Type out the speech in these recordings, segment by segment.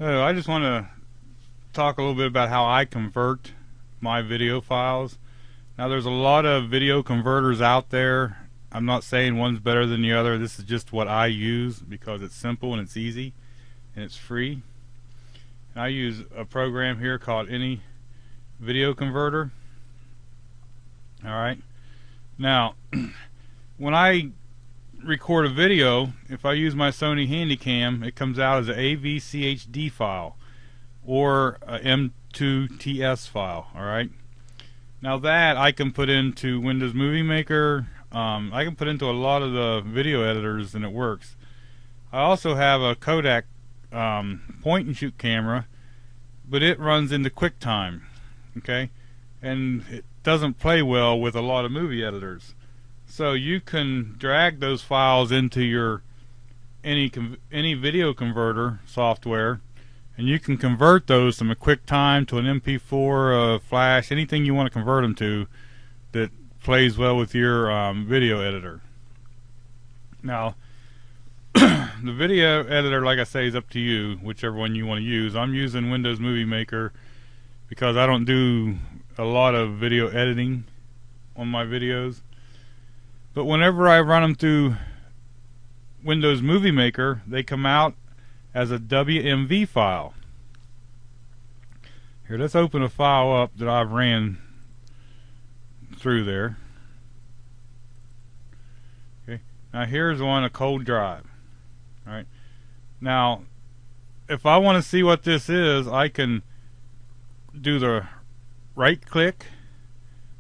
I just want to talk a little bit about how I convert my video files. Now, there's a lot of video converters out there. I'm not saying one's better than the other. This is just what I use because it's simple and it's easy and it's free. And I use a program here called Any Video Converter. Alright. Now, when I record a video, if I use my Sony Handycam, it comes out as an AVCHD file or a M2TS file. Alright. Now that I can put into Windows Movie Maker, I can put into a lot of the video editors and it works. I also have a Kodak point and shoot camera, but it runs into QuickTime, okay, and it doesn't play well with a lot of movie editors. So you can drag those files into your any video converter software, and you can convert those from a QuickTime to an MP4, a Flash, anything you want to convert them to that plays well with your video editor. Now, the video editor, like I say, is up to you, whichever one you want to use. I'm using Windows Movie Maker because I don't do a lot of video editing on my videos. But whenever I run them through Windows Movie Maker, they come out as a WMV file. Here, let's open a file up that I've ran through there. Okay, now here's one, a cold drive. Alright, now if I want to see what this is, I can do the right click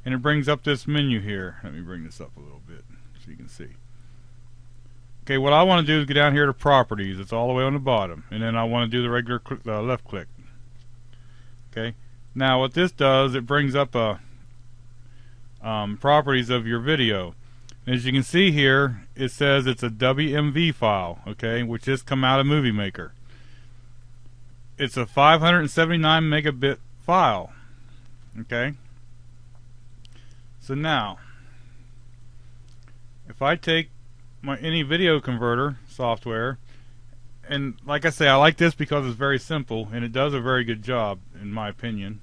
and it brings up this menu here. Let me bring this up a little bit so you can see. Okay, what I want to do is go down here to properties. It's all the way on the bottom, and then I want to do the regular left click. Okay, now what this does, it brings up a properties of your video. As you can see here, it says it's a WMV file, okay, which just come out of Movie Maker. It's a 579 megabit file, okay. So now, if I take my Any Video Converter software, and like I say, I like this because it's very simple and it does a very good job in my opinion.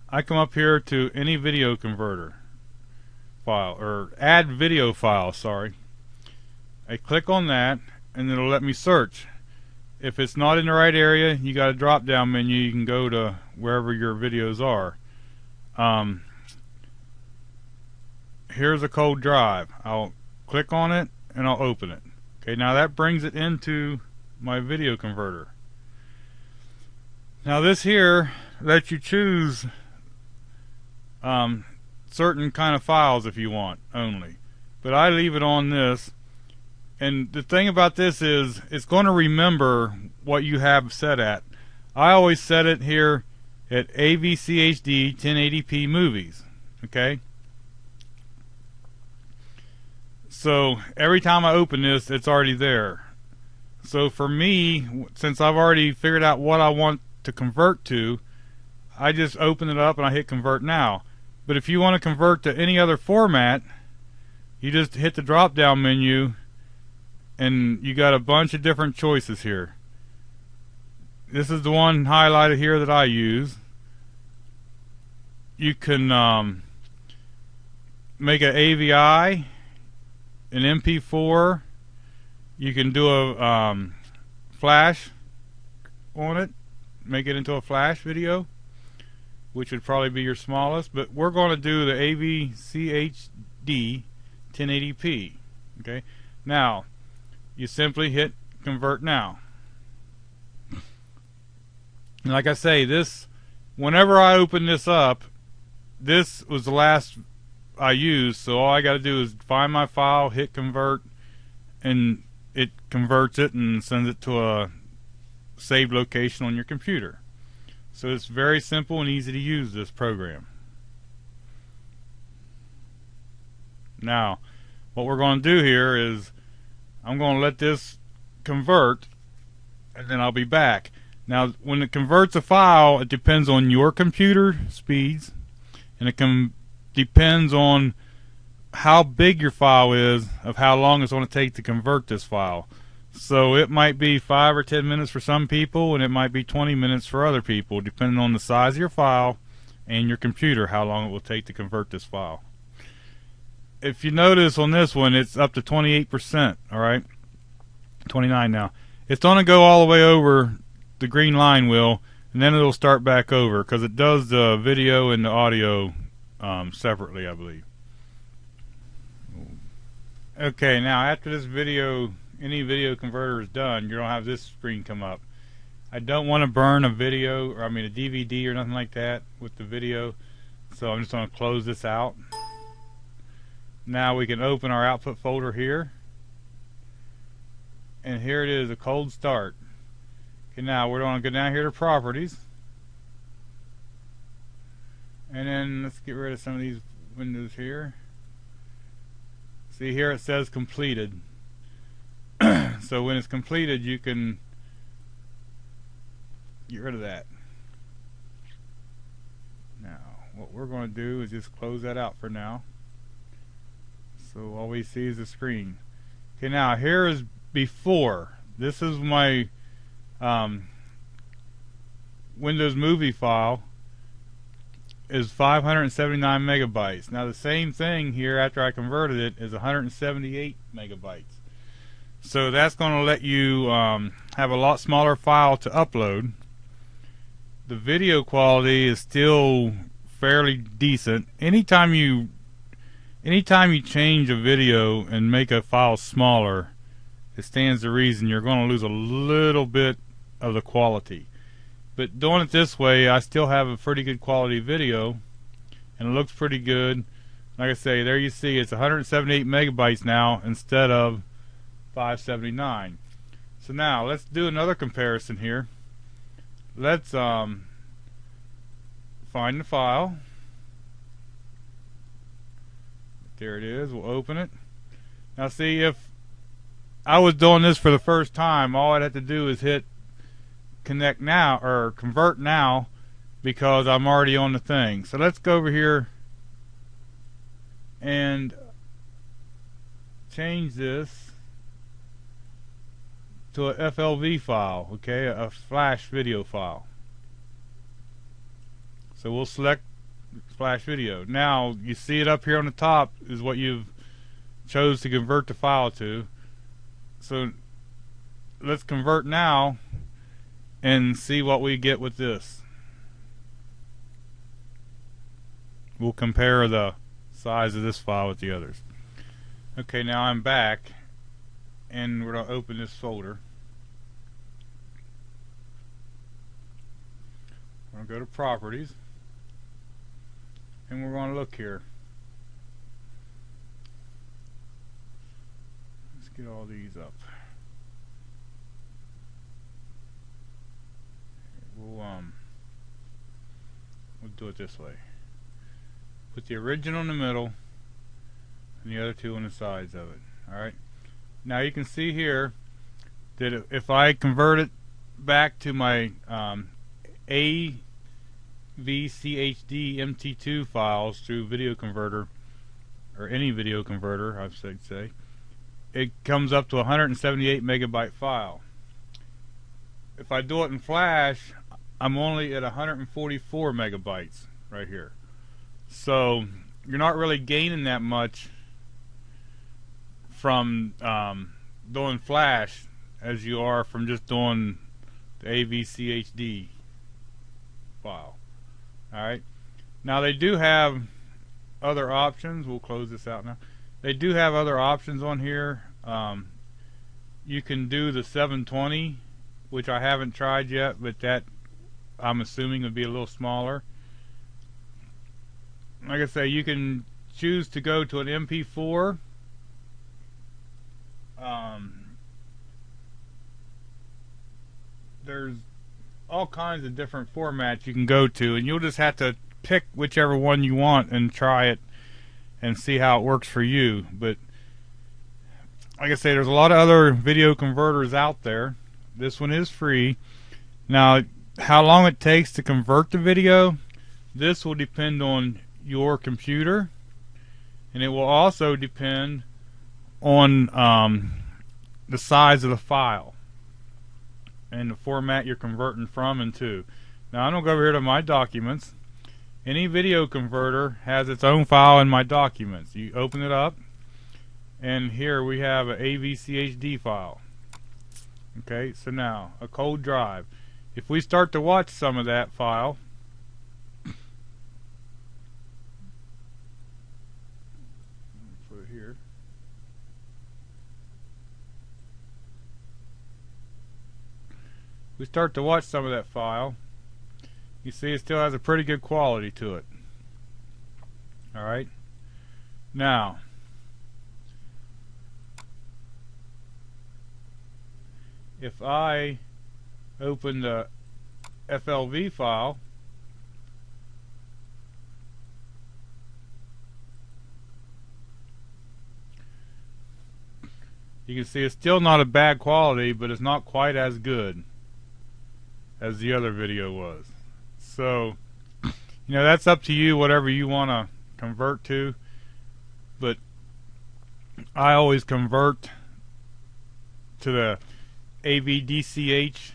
I come up here to Any Video Converter file, or Add Video File, sorry. I click on that and it'll let me search. If it's not in the right area, you got a drop down menu, you can go to wherever your videos are. Here's a cold drive. I'll click on it and I'll open it. Okay, now that brings it into my video converter. Now this here lets you choose certain kind of files if you want only, but I leave it on this. And the thing about this is it's going to remember what you have set at. I always set it here at AVCHD 1080p movies, okay. So every time I open this, it's already there. So for me, since I've already figured out what I want to convert to, I just open it up and I hit convert now. But if you want to convert to any other format, you just hit the drop down menu and you got a bunch of different choices here. This is the one highlighted here that I use. You can make an AVI, an MP4. You can do a flash on it, make it into a flash video, which would probably be your smallest, but we're going to do the AVCHD 1080p. Okay, now you simply hit convert now. And like I say, this, whenever I open this up, this was the last I used, so all I got to do is find my file, hit convert, and it converts it and sends it to a saved location on your computer. So it's very simple and easy to use, this program. Now, what we're going to do here is I'm going to let this convert and then I'll be back. Now, when it converts a file, it depends on your computer speeds, and it depends on how big your file is, of how long it's going to take to convert this file. So it might be 5 or 10 minutes for some people, and it might be 20 minutes for other people, depending on the size of your file and your computer, how long it will take to convert this file. If you notice on this one, it's up to 28%, alright? 29 now. It's going to go all the way over the green line will, and then it'll start back over, because it does the video and the audio separately, I believe. Okay, now after this video, any video converter is done, you're going to have this screen come up. I don't want to burn a video, or I mean a DVD or nothing like that with the video, so I'm just going to close this out. Now we can open our output folder here, and here it is, a cold start. Okay, now we're going to go down here to properties, and then let's get rid of some of these windows here. See, here it says completed. So when it's completed, you can get rid of that. Now what we're going to do is just close that out for now, so all we see is the screen. Okay, now here is before. This is my Windows movie file is 579 megabytes. Now the same thing here after I converted it is 178 megabytes. So that's going to let you have a lot smaller file to upload. The video quality is still fairly decent. Anytime you change a video and make a file smaller, it stands to reason you're going to lose a little bit of the quality. But doing it this way, I still have a pretty good quality video, and it looks pretty good. Like I say, there you see it's 178 megabytes now instead of 579. So now let's do another comparison here. Let's find the file. There it is. We'll open it. Now see, if I was doing this for the first time, all I'd have to do is hit connect now or convert now, because I'm already on the thing. So let's go over here and change this to a FLV file, okay, a flash video file. So we'll select flash video. Now you see it up here on the top is what you've chose to convert the file to. So let's convert now and see what we get with this. We'll compare the size of this file with the others. Okay, now I'm back, and we're going to open this folder. We're going to go to properties, and we're going to look here. Let's get all these up. We'll do it this way. Put the original in the middle and the other two on the sides of it. Alright. Now you can see here that if I convert it back to my AVCHD MT2 files through video converter, or any video converter I should say, it comes up to a 178 megabyte file. If I do it in Flash, I'm only at 144 megabytes right here. So you're not really gaining that much from doing Flash as you are from just doing the AVCHD file. Alright. Now they do have other options. We'll close this out now. They do have other options on here. You can do the 720, which I haven't tried yet, but that I'm assuming would be a little smaller. Like I say, you can choose to go to an MP4. There's all kinds of different formats you can go to, and you'll just have to pick whichever one you want and try it and see how it works for you. But like I say, there's a lot of other video converters out there. This one is free. Now, how long it takes to convert the video, this will depend on your computer, and it will also depend on the size of the file and the format you're converting from and to. Now I'm going to go over here to my documents. Any video converter has its own file in my documents. You open it up, and here we have an AVCHD file. Okay, so now a cold drive. If we start to watch some of that file, put it here. We start to watch some of that file, you see it still has a pretty good quality to it. Alright, now if I open the FLV file, you can see it's still not a bad quality, but it's not quite as good as the other video was. So, that's up to you, whatever you want to convert to, but I always convert to the AVDCHD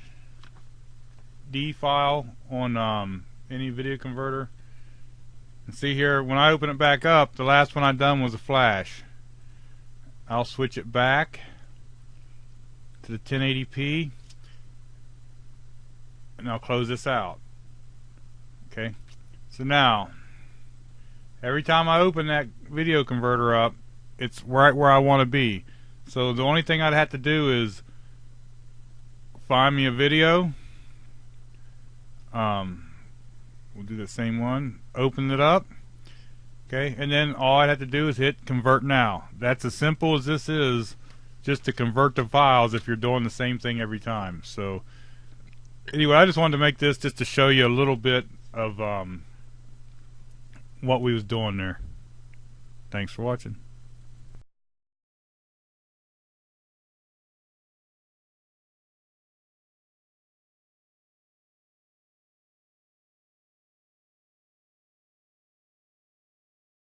file on any video converter. And see here, when I open it back up, the last one I done was a flash. I'll switch it back to the 1080p, and I'll close this out. Okay, so now every time I open that video converter up, it's right where I want to be. So the only thing I'd have to do is find me a video. We'll do the same one. Open it up. Okay, and then all I'd have to do is hit convert now. That's as simple as this is, just to convert the files if you're doing the same thing every time. So anyway, I just wanted to make this just to show you a little bit of what we was doing there. Thanks for watching.